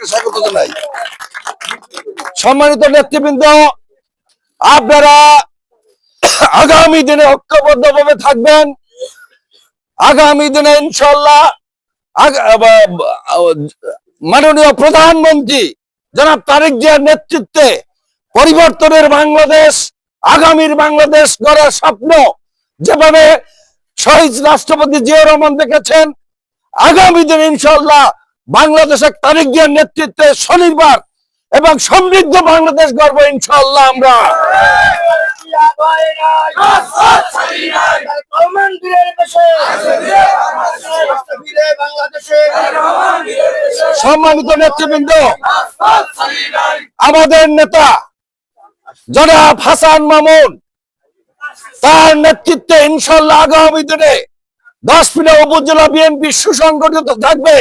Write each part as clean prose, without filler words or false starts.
সবাইকে স্বাগত জানাই। সম্মানিত নেতৃবৃন্দ, আপনারা আগামী দিনে ঐক্যবদ্ধভাবে থাকবেন। আগামী দিনে ইনশাআল্লাহ মাননীয় প্রধানমন্ত্রী জনাব তারেক জিয়ার নেতৃত্বে পরিবর্তনের বাংলাদেশ, আগামীর বাংলাদেশ গড়ার স্বপ্ন যেভাবে শহীদ রাষ্ট্রপতি জিয়াউর রহমান দেখেছেন, আগামী দিনে ইনশাআল্লাহ বাংলাদেশের তারেক জিয়ার নেতৃত্বে স্বনির্ভর এবং সমৃদ্ধ বাংলাদেশ গড়ব ইনশাআল্লাহ। আমরা সম্মানিত নেতৃবৃন্দ, আমাদের নেতা জনাব হাসান মামুন, তার নেতৃত্বে ইনশাআল্লাহ আগামী দিনে 10 উপজেলা বিএনপি সুসংগঠিত থাকবে।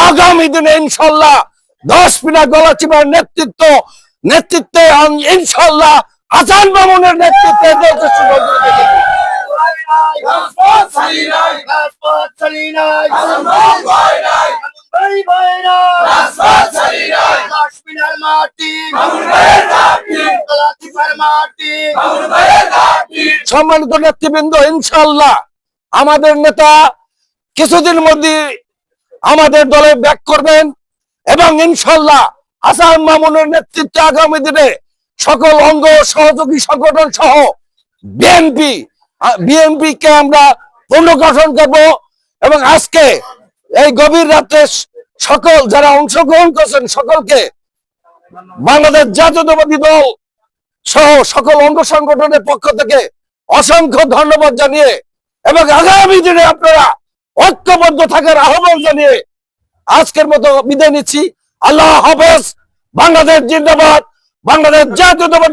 আগামী দিনে ইনশাআল্লাহ 10 গলাচিপার নেতৃত্বে ইনশাআল্লাহ হাসান মামুনের নেতৃত্বে সম্মানিত নেতৃবৃন্দ, ইনশাআল্লাহ আমাদের নেতা কিছুদিন মধ্যে আমাদের দলে ব্যাক করবেন এবং ইনশাআল্লাহ হাসান মামুনের নেতৃত্বে আগামী দিনে সকল অঙ্গ সহযোগী সংগঠন সহ বিএনপি কে আমরা পুনর্গঠন করব। এবং আজকে এই গভীর রাতে সকল যারা অংশগ্রহণ করছেন সকলকে বাংলাদেশ জাতীয়তাবাদী দল সহ সকল অঙ্গ সংগঠনের পক্ষ থেকে অসংখ্য ধন্যবাদ জানিয়ে এবং আগামী দিনে আপনারা ঐক্যবদ্ধ থাকার আহ্বান জানিয়ে আজকের মতো বিদায় নিচ্ছি। আল্লাহ হাফেজ। বাংলাদেশ জিন্দাবাদ। বাংলাদেশ জাতীয়তাবাদী